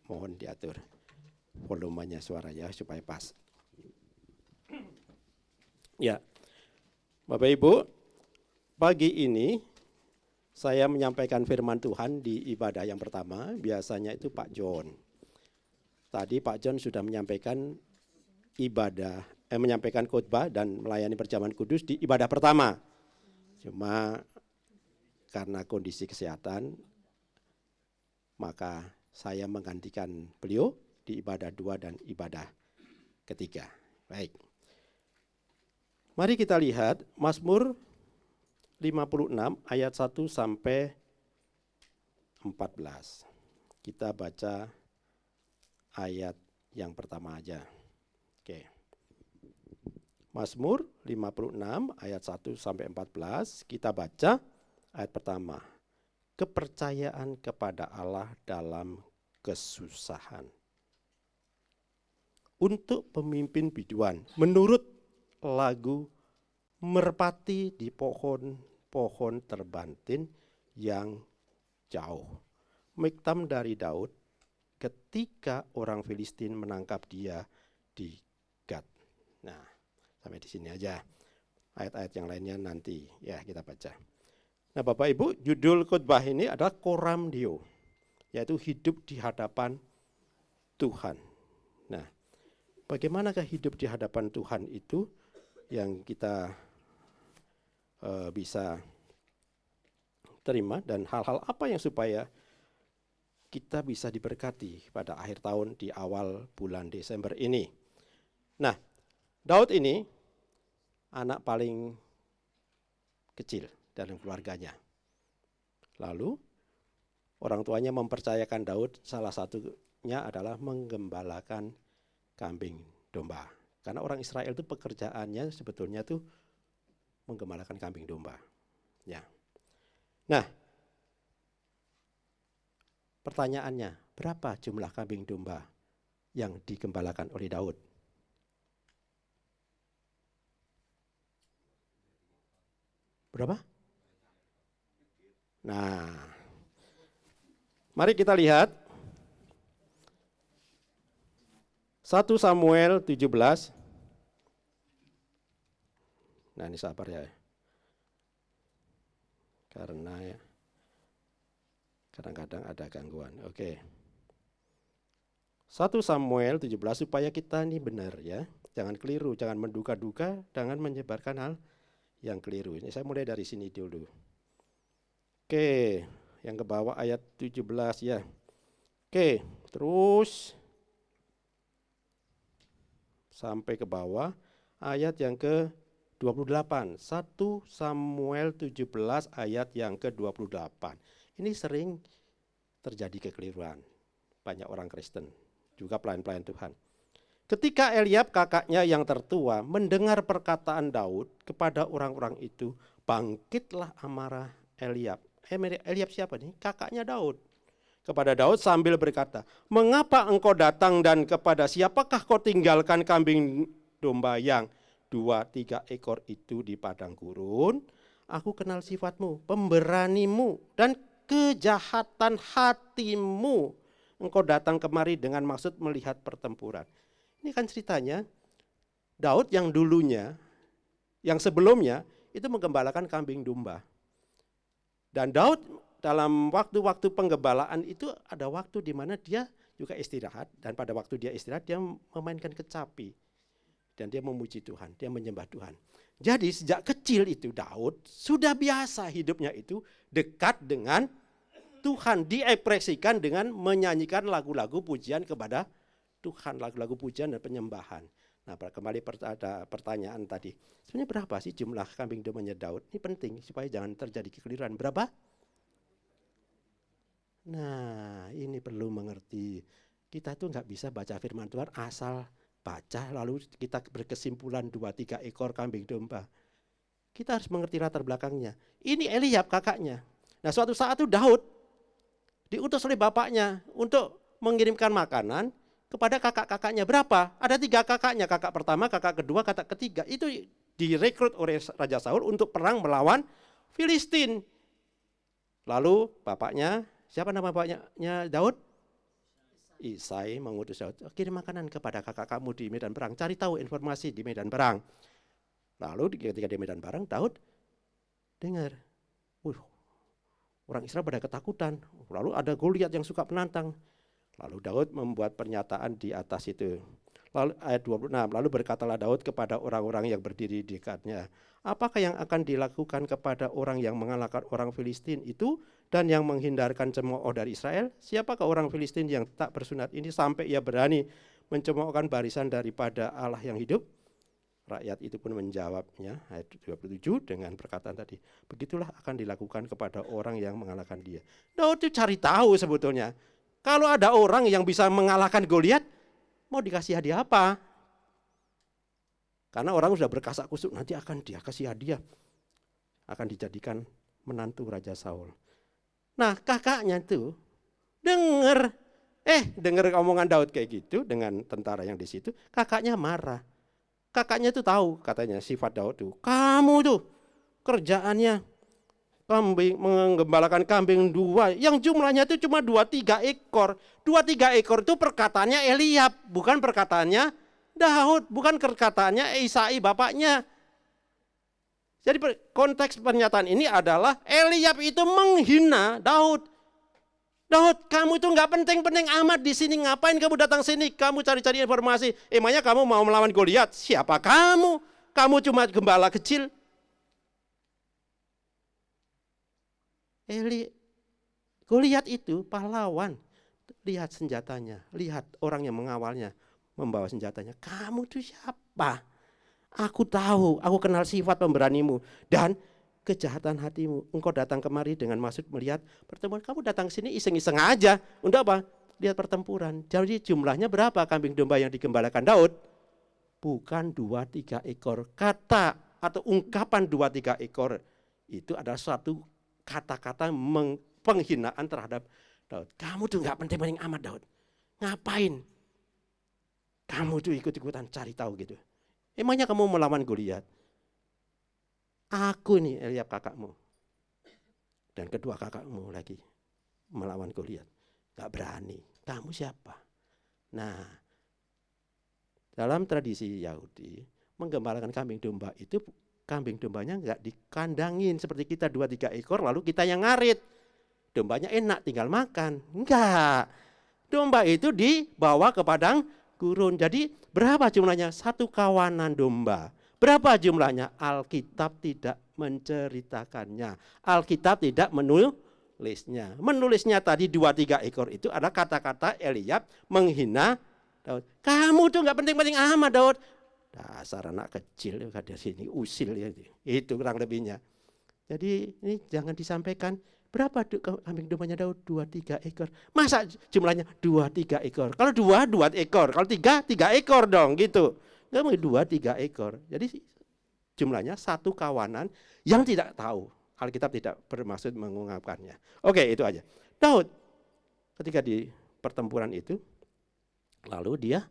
Mohon diatur volumenya suaranya supaya pas. Ya, Bapak Ibu, pagi ini saya menyampaikan firman Tuhan di ibadah yang pertama, biasanya itu Pak John. Tadi Pak John sudah menyampaikan menyampaikan khotbah dan melayani perjamuan kudus di ibadah pertama. Cuma karena kondisi kesehatan, maka saya menggantikan beliau di ibadah 2 dan ibadah ketiga. Baik. Mari kita lihat Mazmur 56 ayat 1 sampai 14. Kita baca ayat yang pertama aja. Oke. Mazmur 56 ayat 1 sampai 14, kita baca ayat pertama. Kepercayaan kepada Allah dalam kesusahan. Untuk pemimpin biduan, menurut lagu merpati di pohon terbantin yang jauh. Miktam dari Daud ketika orang Filistin menangkap dia di Gat. Nah, sampai di sini aja. Ayat-ayat yang lainnya nanti ya kita baca. Nah, Bapak Ibu, judul khotbah ini adalah Coram Deo, yaitu hidup di hadapan Tuhan. Nah, bagaimanakah hidup di hadapan Tuhan itu yang kita bisa terima, dan hal-hal apa yang supaya kita bisa diberkati pada akhir tahun di awal bulan Desember ini. Nah, Daud ini anak paling kecil dalam keluarganya. Lalu orang tuanya mempercayakan Daud, salah satunya adalah menggembalakan kambing domba. Karena orang Israel itu pekerjaannya sebetulnya tuh menggembalakan kambing domba. Ya. Nah, pertanyaannya, berapa jumlah kambing domba yang digembalakan oleh Daud? Berapa? Nah, mari kita lihat 1 Samuel 17. Nah, ini sabar ya. Karena ya, kadang-kadang ada gangguan. Oke. 1 Samuel 17 supaya kita ini benar ya. Jangan keliru, jangan menduga-duga, jangan menyebarkan hal yang keliru. Ini saya mulai dari sini dulu. Oke, yang ke bawah ayat 17 ya. Oke, terus sampai ke bawah ayat yang ke-28. 1 Samuel 17 ayat yang ke-28. Ini sering terjadi kekeliruan banyak orang Kristen, juga pelayan-pelayan Tuhan. Ketika Eliab kakaknya yang tertua mendengar perkataan Daud kepada orang-orang itu, bangkitlah amarah Eliab. Eliab siapa nih? Kakaknya Daud. Kepada Daud sambil berkata, mengapa engkau datang dan kepada siapakah kau tinggalkan kambing domba yang 2-3 ekor itu di padang gurun? Aku kenal sifatmu, pemberanimu, dan kejahatan hatimu. Engkau datang kemari dengan maksud melihat pertempuran. Ini kan ceritanya Daud yang dulunya, yang sebelumnya itu menggembalakan kambing domba. Dan Daud dalam waktu-waktu penggembalaan itu ada waktu di mana dia juga istirahat, dan pada waktu dia istirahat dia memainkan kecapi dan dia memuji Tuhan, dia menyembah Tuhan. Jadi sejak kecil itu Daud sudah biasa hidupnya itu dekat dengan Tuhan, diekspresikan dengan menyanyikan lagu-lagu pujian kepada Tuhan, lagu-lagu pujian dan penyembahan. Nah, kembali ada pertanyaan tadi, sebenarnya berapa sih jumlah kambing dombanya Daud? Ini penting supaya jangan terjadi kekeliruan. Berapa? Nah, ini perlu mengerti. Kita tuh nggak bisa baca firman Tuhan asal baca lalu kita berkesimpulan 2-3 ekor kambing domba. Kita harus mengerti latar belakangnya. Ini Eliab kakaknya. Nah, suatu saat itu Daud diutus oleh bapaknya untuk mengirimkan makanan kepada kakak-kakaknya. Berapa? Ada 3 kakaknya, kakak pertama, kakak kedua, kakak ketiga. Itu direkrut oleh Raja Saul untuk perang melawan Filistin. Lalu bapaknya, siapa nama bapaknya Daud? Isai mengutus Daud, kirim makanan kepada kakak kamu di medan perang, cari tahu informasi di medan perang. Lalu ketika di medan perang, Daud dengar, orang Israel pada ketakutan. Lalu ada Goliat yang suka penantang. Lalu Daud membuat pernyataan di atas itu. Lalu ayat 26, lalu berkatalah Daud kepada orang-orang yang berdiri di dekatnya, apakah yang akan dilakukan kepada orang yang mengalahkan orang Filistin itu dan yang menghindarkan cemooh dari Israel? Siapakah orang Filistin yang tak bersunat ini sampai ia berani mencemoohkan barisan daripada Allah yang hidup? Rakyat itu pun menjawabnya, ayat 27 dengan perkataan tadi, begitulah akan dilakukan kepada orang yang mengalahkan dia. Daud itu cari tahu sebetulnya, kalau ada orang yang bisa mengalahkan Goliat, mau dikasih hadiah apa? Karena orang sudah berkasak kusuk, nanti akan dia kasih hadiah, akan dijadikan menantu Raja Saul. Nah kakaknya itu dengar omongan Daud kayak gitu dengan tentara yang di situ, kakaknya marah. Kakaknya itu tahu katanya sifat Daud itu, kamu tuh kerjaannya menggembalakan kambing 2 yang jumlahnya itu cuma 2-3 ekor. 2-3 ekor itu perkataannya Eliab, bukan perkataannya Daud, bukan perkataannya Isai bapaknya. Jadi konteks pernyataan ini adalah Eliab itu menghina Daud. Daud, kamu itu nggak penting-penting amat di sini, ngapain kamu datang sini? Kamu cari-cari informasi. Emangnya kamu mau melawan Goliat? Siapa kamu? Kamu cuma gembala kecil. Goliat itu pahlawan. Lihat senjatanya, lihat orang yang mengawalnya membawa senjatanya. Kamu itu siapa? Aku tahu, aku kenal sifat pemberanimu dan kejahatan hatimu. Engkau datang kemari dengan maksud melihat pertemuan. Kamu datang sini iseng-iseng aja. Untuk apa? Lihat pertempuran. Jadi jumlahnya berapa kambing domba yang digembalakan Daud? Bukan 2-3 ekor. Kata atau ungkapan 2-3 ekor itu adalah suatu kata-kata penghinaan terhadap Daud. Kamu tuh nggak penting-penting amat Daud. Ngapain? Kamu tuh ikut-ikutan cari tahu gitu. Emangnya kamu melawan Goliat? Aku nih Eliab kakakmu. Dan kedua kakakmu lagi melawan Goliat. Gak berani. Kamu siapa? Nah, dalam tradisi Yahudi, menggembalakan kambing domba itu kambing dombanya nggak dikandangin seperti kita 2-3 ekor lalu kita yang ngarit. Dombanya enak tinggal makan. Enggak. Domba itu dibawa ke padang gurun. Jadi berapa jumlahnya? 1 kawanan domba. Berapa jumlahnya? Alkitab tidak menceritakannya. Alkitab tidak menulisnya. Menulisnya tadi 2-3 ekor itu ada kata-kata Eliab menghina Daud. Kamu tuh nggak penting-penting amat Daud. Dasar anak kecil ada sini usil ya. Itu kurang lebihnya. Jadi ini jangan disampaikan berapa kambing dombanya Daud? 2-3 ekor. Masa jumlahnya 2-3 ekor? Kalau 2 ekor, kalau 3 ekor dong gitu. Enggak mau 2-3 ekor. Jadi jumlahnya 1 kawanan yang tidak tahu. Alkitab tidak bermaksud mengungkapkannya. Oke, itu aja. Daud ketika di pertempuran itu lalu dia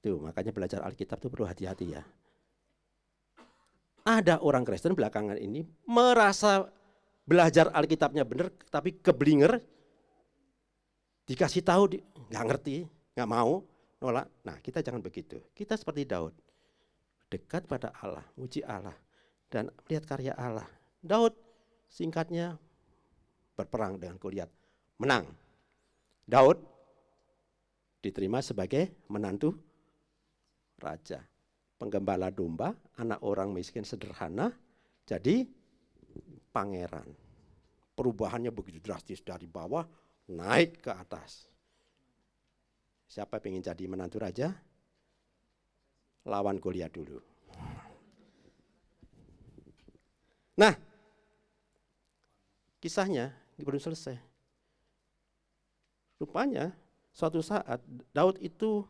tuh makanya belajar Alkitab itu perlu hati-hati ya. Ada orang Kristen belakangan ini merasa belajar Alkitabnya benar tapi keblinger, dikasih tahu nggak ngerti, nggak mau, nolak. Nah kita jangan begitu. Kita seperti Daud, dekat pada Allah, muji Allah dan lihat karya Allah. Daud singkatnya berperang dengan Goliat, menang. Daud diterima sebagai menantu raja, penggembala domba, anak orang miskin sederhana, jadi pangeran. Perubahannya begitu drastis dari bawah naik ke atas. Siapa pengen jadi menantu raja? Lawan Goliat dulu. Nah, kisahnya belum selesai. Rupanya suatu saat Daud itu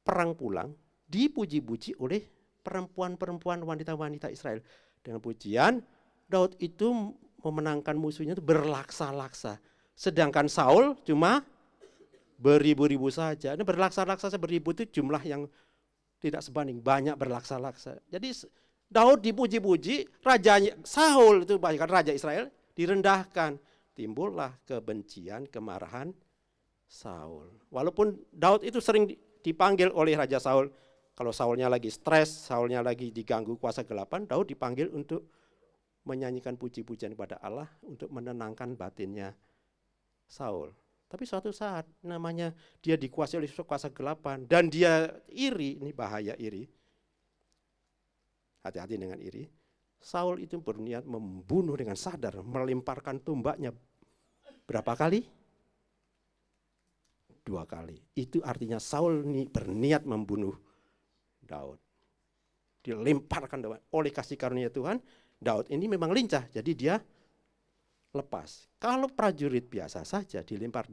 perang pulang, dipuji-puji oleh perempuan-perempuan wanita-wanita Israel. Dengan pujian, Daud itu memenangkan musuhnya itu berlaksa-laksa. Sedangkan Saul cuma beribu-ribu saja. Ini berlaksa-laksa beribu itu jumlah yang tidak sebanding, banyak berlaksa-laksa. Jadi Daud dipuji-puji, rajanya Saul itu bahkan raja Israel direndahkan. Timbullah kebencian, kemarahan Saul. Walaupun Daud itu sering dipanggil oleh Raja Saul, kalau Saulnya lagi stres, Saulnya lagi diganggu kuasa kegelapan, Daud dipanggil untuk menyanyikan puji-pujian kepada Allah untuk menenangkan batinnya Saul. Tapi suatu saat namanya dia dikuasai oleh kuasa kegelapan dan dia iri, ini bahaya iri. Hati-hati dengan iri. Saul itu berniat membunuh dengan sadar, melemparkan tombaknya berapa kali? 2 kali. Itu artinya Saul berniat membunuh Daud. Dilemparkan oleh kasih karunia Tuhan, Daud ini memang lincah, jadi dia lepas. Kalau prajurit biasa saja dilempar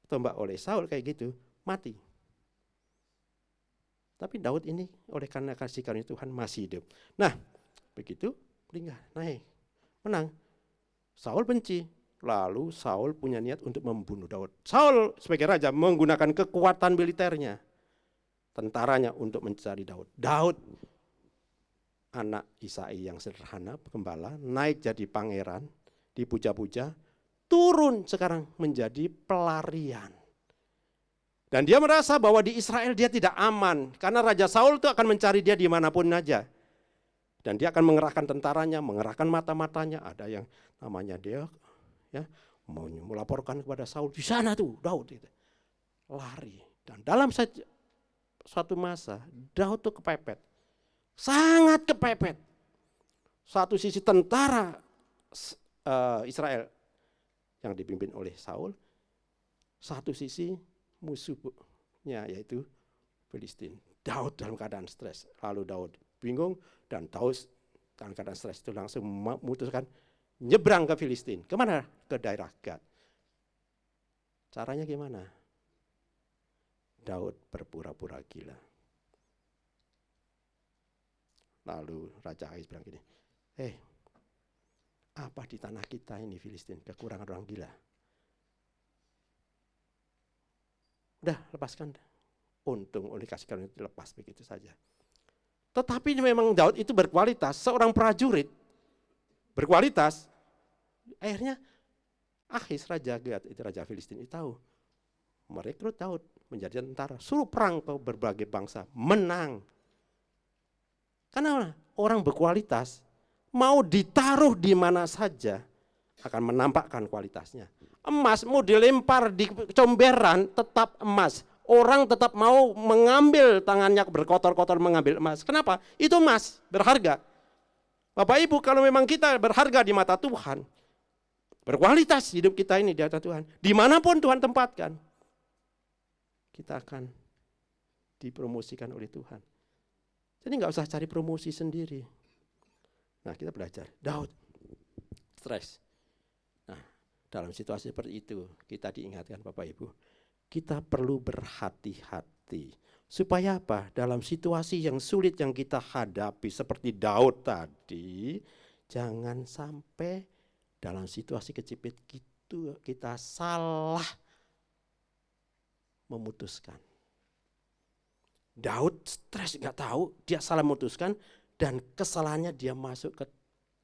tombak oleh Saul kayak gitu, mati. Tapi Daud ini oleh karena kasih karunia Tuhan masih hidup. Nah, begitu naik, menang. Saul benci, lalu Saul punya niat untuk membunuh Daud. Saul sebagai raja menggunakan kekuatan militernya, tentaranya untuk mencari Daud. Daud, anak Isai yang sederhana, gembala, naik jadi pangeran, dipuja-puja, turun sekarang menjadi pelarian. Dan dia merasa bahwa di Israel dia tidak aman, karena Raja Saul itu akan mencari dia dimanapun saja. Dan dia akan mengerahkan tentaranya, mengerahkan mata-matanya. Ada yang namanya dia ya mau melaporkan kepada Saul, di sana tuh Daud itu. Lari. Dan dalam suatu masa Daud tuh kepepet. Sangat kepepet. Satu sisi tentara Israel yang dipimpin oleh Saul, satu sisi musuhnya yaitu Filistin. Daud dalam keadaan stres. Lalu Daud bingung dan Daud dalam keadaan stres itu langsung memutuskan nyebrang ke Filistin. Kemana? Ke daerah Gad. Caranya gimana? Daud berpura-pura gila. Lalu Raja Ais bilang gini, apa di tanah kita ini Filistin kekurangan orang gila? Udah, lepaskan. Untung oleh kasih karunia dilepas begitu saja. Tetapi memang Daud itu berkualitas, seorang prajurit berkualitas. Akhirnya Akhis Raja Gad, itu Raja Filistin itu tahu, merekrut Daud menjadi tentara, suruh perang ke berbagai bangsa, menang. Karena orang berkualitas mau ditaruh di mana saja akan menampakkan kualitasnya. Emas mau dilempar di comberan tetap emas. Orang tetap mau mengambil, tangannya berkotor-kotor mengambil emas. Kenapa? Itu emas, berharga. Bapak Ibu, kalau memang kita berharga di mata Tuhan, berkualitas hidup kita ini di mata Tuhan, dimanapun Tuhan tempatkan, kita akan dipromosikan oleh Tuhan. Jadi nggak usah cari promosi sendiri. Nah, kita belajar. Daud stres. Nah, dalam situasi seperti itu, kita diingatkan Bapak Ibu, kita perlu berhati-hati. Supaya apa? Dalam situasi yang sulit yang kita hadapi seperti Daud tadi, jangan sampai dalam situasi kejepit gitu kita salah memutuskan. Daud stres, nggak tahu, dia salah memutuskan dan kesalahannya dia masuk ke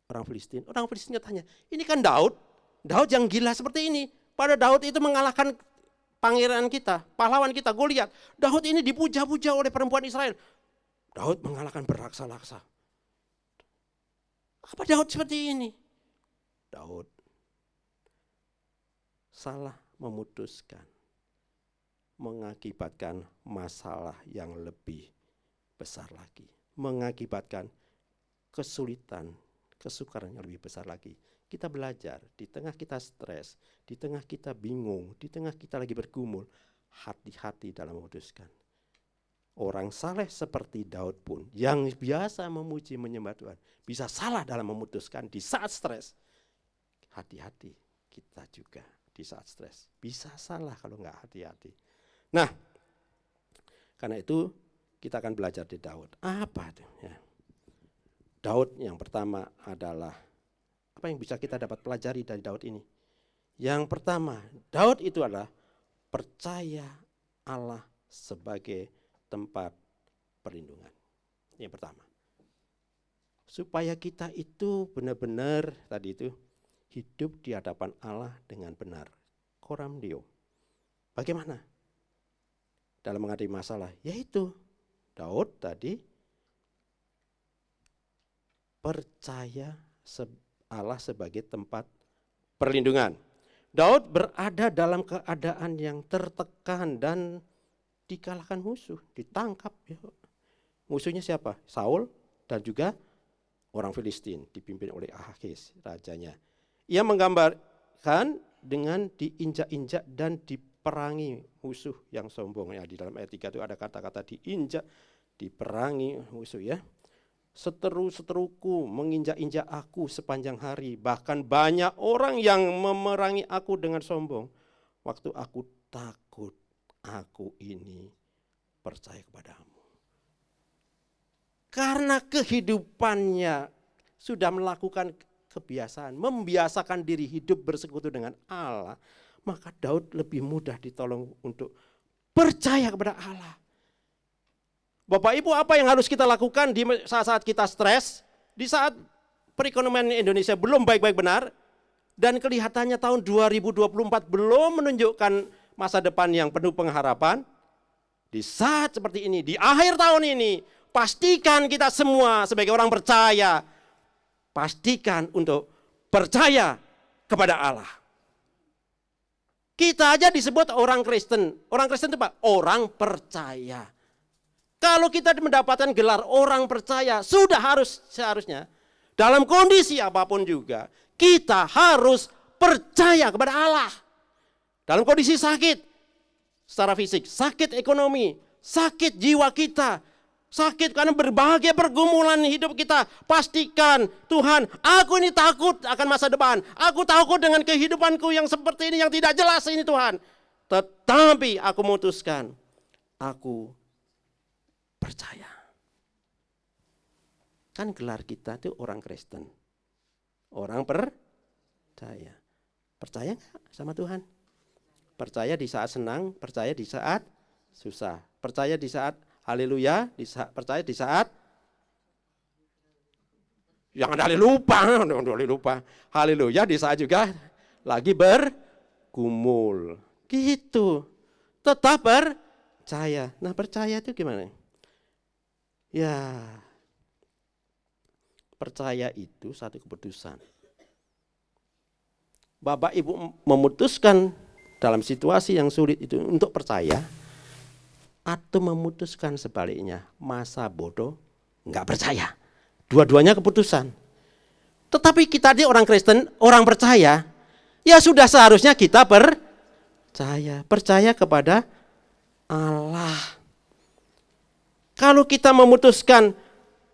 orang Filistin. Orang Filistin tanya, ini kan Daud yang gila seperti ini. Pada Daud itu mengalahkan pangeran kita, pahlawan kita, Goliat. Daud ini dipuja-puja oleh perempuan Israel. Daud mengalahkan beraksa-laksa. Apa Daud seperti ini? Daud salah memutuskan, mengakibatkan masalah yang lebih besar lagi, mengakibatkan kesulitan, kesukaran yang lebih besar lagi. Kita belajar, di tengah kita stres, di tengah kita bingung, di tengah kita lagi bergumul, hati-hati dalam memutuskan. Orang saleh seperti Daud pun, yang biasa memuji menyembah Tuhan, bisa salah dalam memutuskan di saat stres. Hati-hati kita juga di saat stres. Bisa salah kalau nggak hati-hati. Nah, karena itu kita akan belajar di Daud. Apa itu? Ya. Daud yang pertama adalah, apa yang bisa kita dapat pelajari dari Daud ini? Yang pertama, Daud itu adalah percaya Allah sebagai tempat perlindungan. Yang pertama. Supaya kita itu benar-benar tadi itu hidup di hadapan Allah dengan benar. Coram Deo. Bagaimana dalam menghadapi masalah? Yaitu Daud tadi percaya Allah sebagai tempat perlindungan. Daud berada dalam keadaan yang tertekan dan dikalahkan musuh, ditangkap. Musuhnya siapa? Saul dan juga orang Filistin dipimpin oleh Ahis, rajanya. Ia menggambarkan dengan diinjak-injak dan diperangi musuh yang sombong. Ya, di dalam ayat 3 itu ada kata-kata diinjak, diperangi musuh ya. Seteru-seteruku menginjak-injak aku sepanjang hari, bahkan banyak orang yang memerangi aku dengan sombong. Waktu aku takut, aku ini percaya kepadamu. Karena kehidupannya sudah melakukan kebiasaan, membiasakan diri hidup bersekutu dengan Allah, maka Daud lebih mudah ditolong untuk percaya kepada Allah. Bapak Ibu, apa yang harus kita lakukan di saat-saat kita stres, di saat perekonomian Indonesia belum baik-baik benar, dan kelihatannya tahun 2024 belum menunjukkan masa depan yang penuh pengharapan. Di saat seperti ini, di akhir tahun ini, pastikan kita semua sebagai orang percaya, pastikan untuk percaya kepada Allah. Kita aja disebut orang Kristen. Orang Kristen itu apa? Orang percaya. Kalau kita mendapatkan gelar orang percaya, seharusnya dalam kondisi apapun juga, kita harus percaya kepada Allah. Dalam kondisi sakit, secara fisik, sakit ekonomi, sakit jiwa kita, sakit karena berbagai pergumulan hidup kita, pastikan Tuhan, aku ini takut akan masa depan, aku takut dengan kehidupanku yang seperti ini, yang tidak jelas ini Tuhan. Tetapi aku memutuskan, aku percaya. Kan gelar kita itu orang Kristen, orang percaya. Percaya nggak sama Tuhan? Percaya di saat senang, percaya di saat susah, percaya di saat haleluya, percaya di saat jangan lupa, haleluya di saat juga lagi bergumul, gitu. Tetap percaya. Nah, percaya itu gimana? Ya, percaya itu satu keputusan. Bapak Ibu memutuskan dalam situasi yang sulit itu untuk percaya, atau memutuskan sebaliknya, masa bodoh, nggak percaya. Dua-duanya keputusan. Tetapi kita di orang Kristen, orang percaya, ya sudah seharusnya kita percaya kepada Allah. Kalau kita memutuskan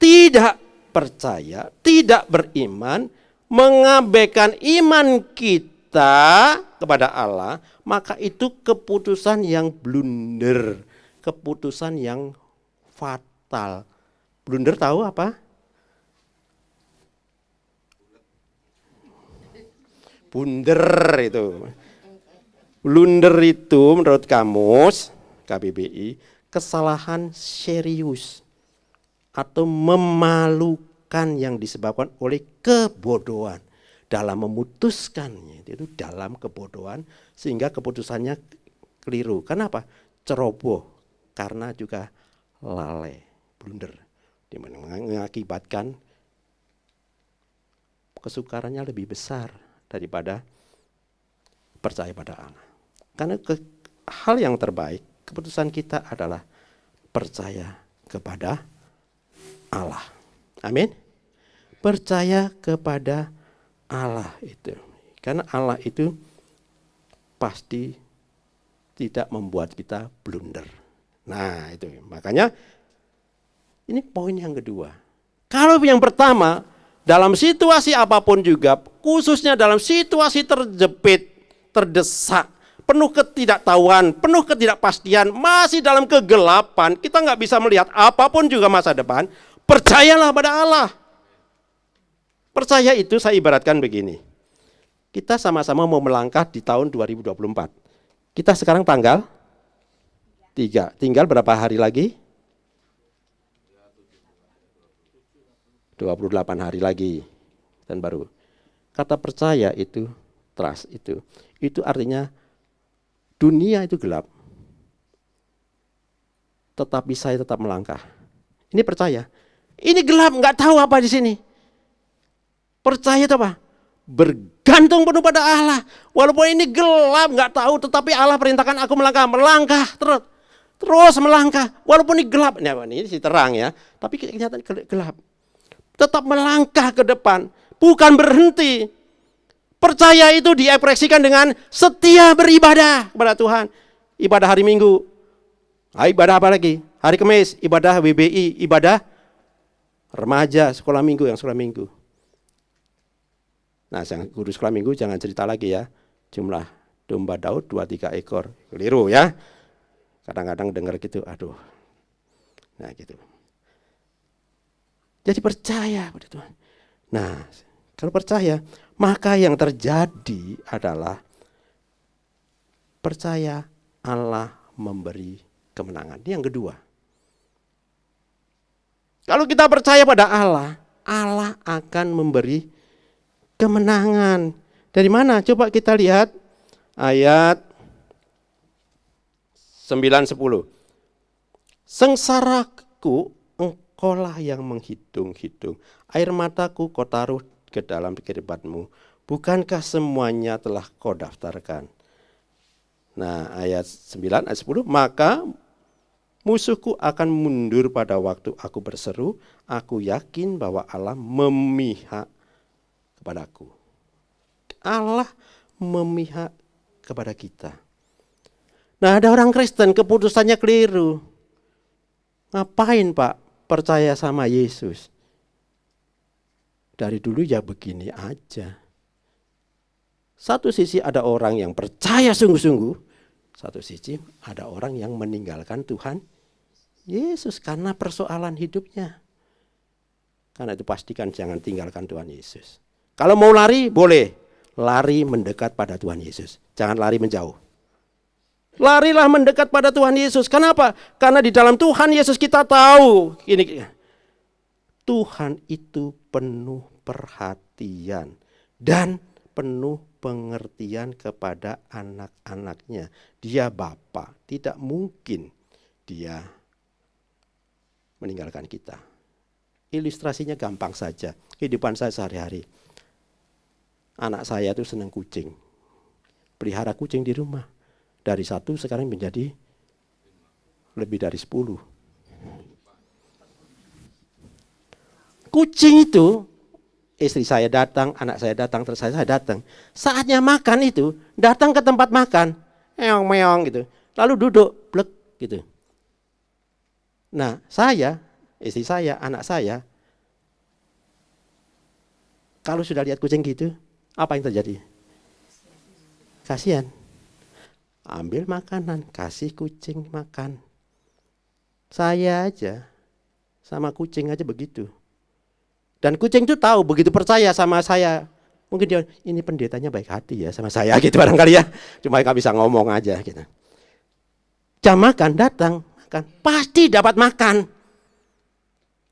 tidak percaya, tidak beriman, mengabaikan iman kita kepada Allah, maka itu keputusan yang blunder, keputusan yang fatal. Blunder tahu apa? Blunder itu. Blunder itu menurut kamus KBBI kesalahan serius atau memalukan yang disebabkan oleh kebodohan dalam memutuskannya, itu dalam kebodohan sehingga keputusannya keliru. Kenapa? Ceroboh, karena juga lalai, blunder, mengakibatkan kesukarannya lebih besar daripada percaya pada Allah. Karena hal yang terbaik, keputusan kita adalah percaya kepada Allah. Amin. Percaya kepada Allah itu. Karena Allah itu pasti tidak membuat kita blunder. Nah, itu. Makanya ini poin yang kedua. Kalau yang pertama, dalam situasi apapun juga, khususnya dalam situasi terjepit, terdesak, penuh ketidaktahuan, penuh ketidakpastian, masih dalam kegelapan, kita nggak bisa melihat apapun juga masa depan, percayalah pada Allah. Percaya itu saya ibaratkan begini, kita sama-sama mau melangkah di tahun 2024. Kita sekarang tanggal 3, tinggal berapa hari lagi? 28 hari lagi, dan baru. Kata percaya itu, trust itu artinya dunia itu gelap, tetapi saya tetap melangkah. Ini percaya. Ini gelap, nggak tahu apa di sini. Percaya itu apa? Bergantung penuh pada Allah. Walaupun ini gelap, nggak tahu, tetapi Allah perintahkan aku melangkah terus melangkah. Walaupun ini gelap, ini sih terang ya, tapi kenyataan gelap. Tetap melangkah ke depan, bukan berhenti. Percaya itu diekspresikan dengan setia beribadah kepada Tuhan. Ibadah hari Minggu, ibadah apa lagi? Hari Kamis, ibadah WBI, ibadah remaja, sekolah minggu, yang sekolah minggu. Nah, yang guru sekolah minggu jangan cerita lagi ya, jumlah domba Daud 23 ekor, keliru ya. Kadang-kadang dengar gitu, aduh. Nah gitu. Jadi percaya pada Tuhan. Nah, kalau percaya, maka yang terjadi adalah percaya Allah memberi kemenangan. Ini yang kedua. Kalau kita percaya pada Allah, Allah akan memberi kemenangan. Dari mana? Coba kita lihat ayat 9-10. Sengsaraku engkaulah yang menghitung-hitung. Air mataku kau taruh ke dalam kehidupanmu. Bukankah semuanya telah kau daftarkan? Nah, ayat 9, ayat 10. Maka musuhku akan mundur pada waktu aku berseru. Aku yakin bahwa Allah memihak kepadaku. Allah memihak kepada kita. Nah, ada orang Kristen keputusannya keliru. Ngapain Pak percaya sama Yesus? Dari dulu ya begini aja. Satu sisi ada orang yang percaya sungguh-sungguh, satu sisi ada orang yang meninggalkan Tuhan Yesus karena persoalan hidupnya. Karena itu pastikan jangan tinggalkan Tuhan Yesus. Kalau mau lari boleh, lari mendekat pada Tuhan Yesus. Jangan lari menjauh. Larilah mendekat pada Tuhan Yesus. Kenapa? Karena di dalam Tuhan Yesus kita tahu ini, Tuhan itu penuh perhatian dan penuh pengertian kepada anak-anaknya. Dia Bapa, tidak mungkin dia meninggalkan kita. Ilustrasinya gampang saja. Kehidupan saya sehari-hari. Anak saya itu senang kucing. Pelihara kucing di rumah. Dari 1 sekarang menjadi lebih dari 10. Kucing itu, istri saya datang, anak saya datang, terus saya datang. Saatnya makan itu, datang ke tempat makan, meong-meong gitu. Lalu duduk, blek gitu. Nah, saya, istri saya, anak saya, kalau sudah lihat kucing gitu, apa yang terjadi? Kasihan. Ambil makanan, kasih kucing makan. Saya aja, sama kucing aja begitu. Dan kucing itu tahu, begitu percaya sama saya. Mungkin dia, ini pendetanya baik hati ya sama saya gitu barangkali ya. Cuma nggak bisa ngomong aja gitu. Jam makan datang, makan, pasti dapat makan.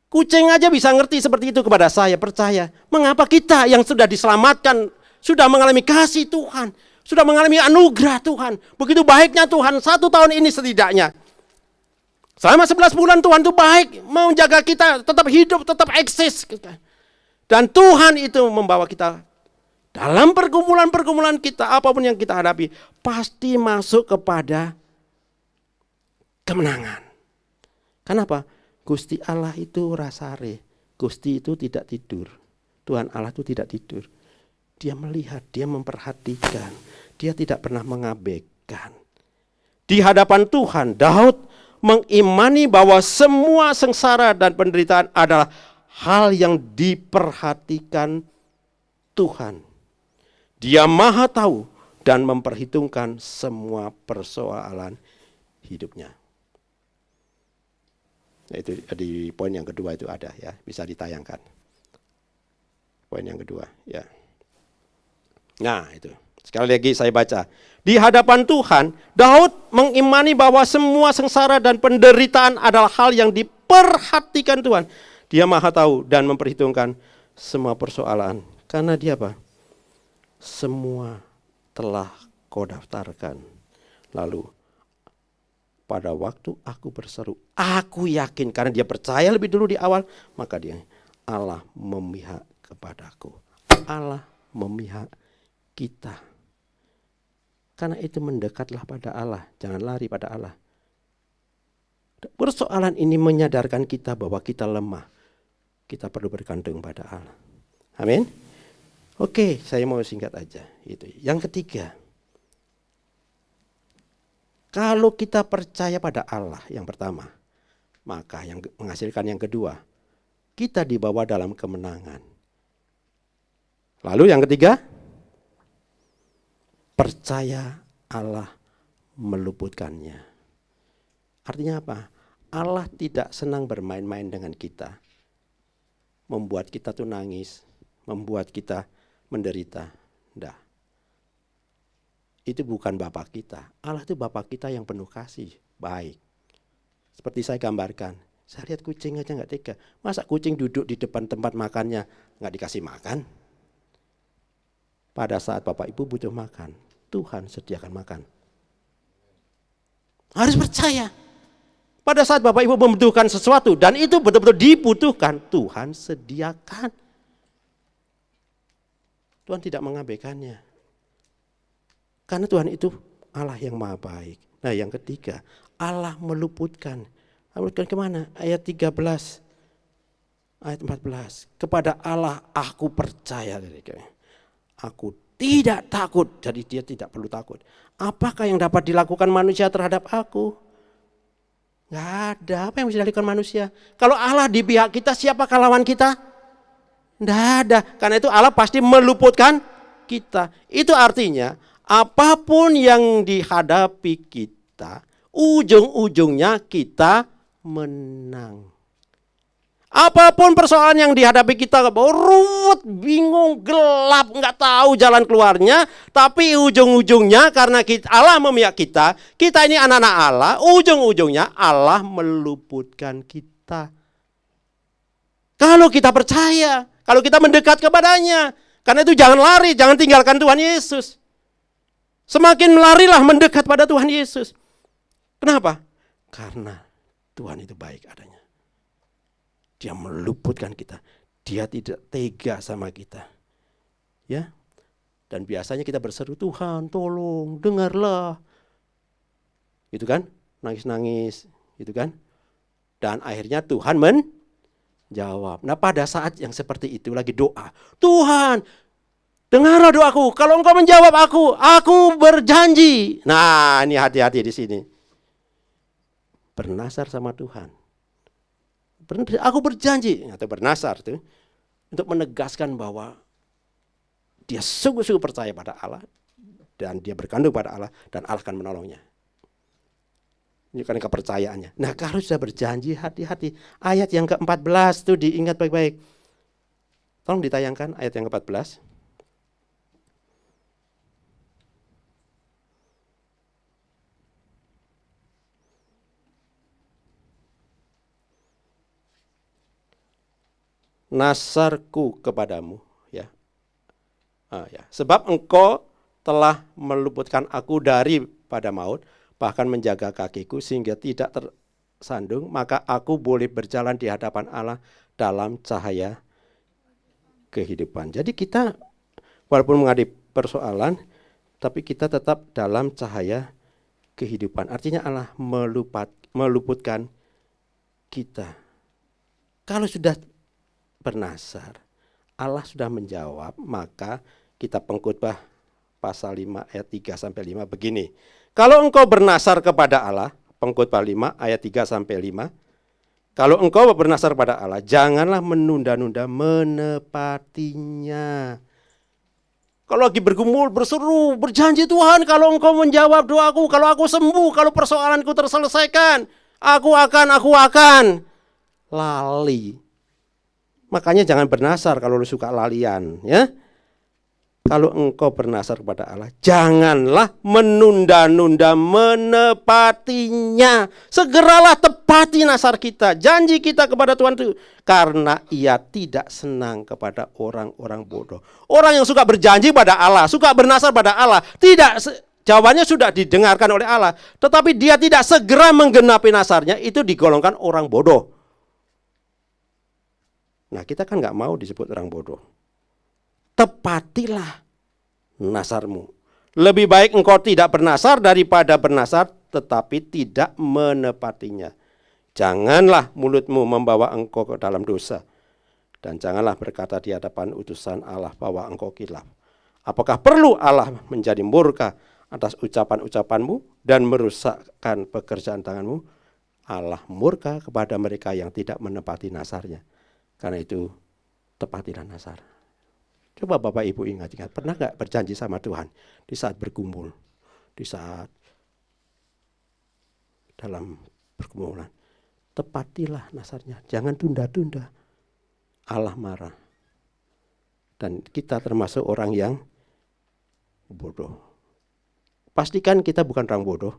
Kucing aja bisa ngerti seperti itu kepada saya, percaya. Mengapa kita yang sudah diselamatkan, sudah mengalami kasih Tuhan, sudah mengalami anugerah Tuhan, begitu baiknya Tuhan 1 tahun ini setidaknya. Selama 11 bulan Tuhan itu baik, mau menjaga kita tetap hidup, tetap eksis. Dan Tuhan itu membawa kita dalam pergumulan-pergumulan kita, apapun yang kita hadapi, pasti masuk kepada kemenangan. Kenapa? Gusti Allah itu rasare. Gusti itu tidak tidur. Tuhan Allah itu tidak tidur. Dia melihat, dia memperhatikan. Dia tidak pernah mengabaikan. Di hadapan Tuhan, Daud mengimani bahwa semua sengsara dan penderitaan adalah hal yang diperhatikan Tuhan. Dia Maha tahu dan memperhitungkan semua persoalan hidupnya. Nah, itu di poin yang kedua itu ada ya, bisa ditayangkan. Poin yang kedua ya. Nah, itu. Sekali lagi saya baca. Di hadapan Tuhan, Daud mengimani bahwa semua sengsara dan penderitaan adalah hal yang diperhatikan Tuhan. Dia Maha tahu dan memperhitungkan semua persoalan. Karena dia apa? Semua telah kau daftarkan. Lalu pada waktu aku berseru, aku yakin karena dia percaya lebih dulu di awal, maka dia, Allah memihak kepadaku. Allah memihak kita. Karena itu mendekatlah pada Allah, jangan lari pada Allah. Persoalan ini menyadarkan kita bahwa kita lemah. Kita perlu bergantung pada Allah. Amin. Oke, saya mau singkat aja. Itu. Yang ketiga, kalau kita percaya pada Allah yang pertama, maka yang menghasilkan yang kedua, kita dibawa dalam kemenangan. Lalu yang ketiga, percaya Allah meluputkannya. Artinya apa? Allah tidak senang bermain-main dengan kita. Membuat kita tuh nangis, membuat kita menderita. Enggak. Itu bukan Bapa kita. Allah itu Bapa kita yang penuh kasih, baik. Seperti saya gambarkan, saya lihat kucing aja nggak tega. Masa kucing duduk di depan tempat makannya nggak dikasih makan? Pada saat Bapak Ibu butuh makan, Tuhan sediakan makan. Harus percaya. Pada saat Bapak Ibu membutuhkan sesuatu dan itu betul-betul dibutuhkan, Tuhan sediakan. Tuhan tidak mengabaikannya. Karena Tuhan itu Allah yang maha baik. Nah yang ketiga, Allah meluputkan. Meluputkan kemana? Ayat 13, ayat 14. Kepada Allah aku percaya. Aku tidak takut. Jadi dia tidak perlu takut. Apakah yang dapat dilakukan manusia terhadap aku? Gak ada. Apa yang bisa dilakukan manusia? Kalau Allah di pihak kita, siapakah lawan kita? Tidak ada. Karena itu Allah pasti meluputkan kita. Itu artinya apapun yang dihadapi kita, ujung-ujungnya kita menang. Apapun persoalan yang dihadapi kita, ruwet, bingung, gelap, nggak tahu jalan keluarnya, tapi ujung-ujungnya karena Allah memihak kita ini anak-anak Allah, ujung-ujungnya Allah meluputkan kita. Kalau kita percaya, kalau kita mendekat kepadanya, karena itu jangan lari, jangan tinggalkan Tuhan Yesus. Semakin larilah mendekat pada Tuhan Yesus. Kenapa? Karena Tuhan itu baik adanya. Dia meluputkan kita. Dia tidak tega sama kita. Ya. Dan biasanya kita berseru, Tuhan tolong, dengarlah. Gitu kan? Nangis-nangis, gitu kan? Dan akhirnya Tuhan menjawab. Nah, pada saat yang seperti itu lagi doa, Tuhan, dengarlah doaku. Kalau engkau menjawab aku berjanji. Nah, ini hati-hati di sini. Bernasar sama Tuhan. Aku berjanji atau bernasar tuh untuk menegaskan bahwa dia sungguh-sungguh percaya pada Allah dan dia bergantung pada Allah dan Allah akan menolongnya. Ini kan kepercayaannya. Nah, kalau sudah berjanji, hati-hati. Ayat yang ke-14 tuh diingat baik-baik. Tolong ditayangkan ayat yang ke-14. Nasarku kepadamu, ya. Ya. Sebab engkau telah meluputkan aku daripada maut, bahkan menjaga kakiku sehingga tidak tersandung, maka aku boleh berjalan di hadapan Allah dalam cahaya kehidupan. Jadi kita walaupun menghadapi persoalan, tapi kita tetap dalam cahaya kehidupan. Artinya Allah meluputkan kita. Kalau sudah bernasar, Allah sudah menjawab, maka kita Pengkhotbah pasal 5 ayat 3 sampai 5 begini. Kalau engkau bernasar kepada Allah, Pengkhotbah 5 ayat 3 sampai 5. Kalau engkau bernasar pada Allah, janganlah menunda-nunda menepatinya. Kalau lagi bergumul, berseru, berjanji Tuhan, kalau engkau menjawab doaku, kalau aku sembuh, kalau persoalanku terselesaikan, aku akan lali. Makanya jangan bernasar kalau lu suka lalian, ya. Kalau engkau bernasar kepada Allah, janganlah menunda-nunda menepatinya. Segeralah tepati nasar kita, janji kita kepada Tuhan itu. Karena Ia tidak senang kepada orang-orang bodoh. Orang yang suka berjanji pada Allah, suka bernasar pada Allah, Jawabannya sudah didengarkan oleh Allah, tetapi dia tidak segera menggenapi nasarnya, itu digolongkan orang bodoh. Nah, kita kan nggak mau disebut orang bodoh. Tepatilah nasarmu. Lebih baik engkau tidak bernasar daripada bernasar tetapi tidak menepatinya. Janganlah mulutmu membawa engkau ke dalam dosa, dan janganlah berkata di hadapan utusan Allah bahwa engkau khilaf. Apakah perlu Allah menjadi murka atas ucapan-ucapanmu dan merusakkan pekerjaan tanganmu? Allah murka kepada mereka yang tidak menepati nasarnya. Karena itu tepatilah nasar. Coba Bapak Ibu ingat-ingat, pernah gak berjanji sama Tuhan di saat berkumpul, di saat dalam pergumulan? Tepatilah nasarnya, jangan tunda-tunda. Allah marah. Dan kita termasuk orang yang bodoh. Pastikan kita bukan orang bodoh.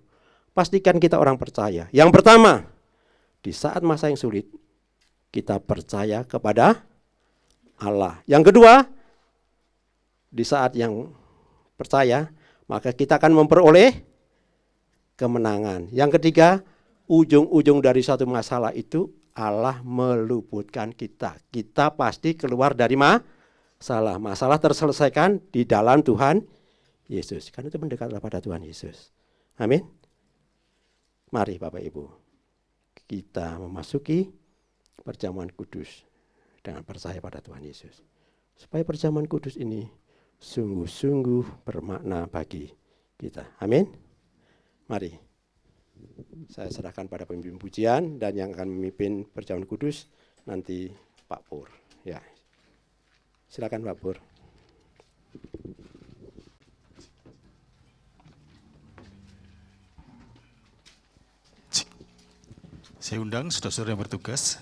Pastikan kita orang percaya. Yang pertama, di saat masa yang sulit, kita percaya kepada Allah. Yang kedua, di saat yang percaya, maka kita akan memperoleh kemenangan. Yang ketiga, ujung-ujung dari suatu masalah itu Allah meluputkan kita. Kita pasti keluar dari masalah. Masalah terselesaikan di dalam Tuhan Yesus. Karena itu mendekatlah pada Tuhan Yesus. Amin. Mari Bapak Ibu, kita memasuki perjamuan kudus dengan percaya pada Tuhan Yesus. Supaya perjamuan kudus ini sungguh-sungguh bermakna bagi kita. Amin. Mari saya serahkan pada pemimpin pujian, dan yang akan memimpin perjamuan kudus nanti Pak Pur. Ya, silakan Pak Pur. Saya undang saudara-saudara yang bertugas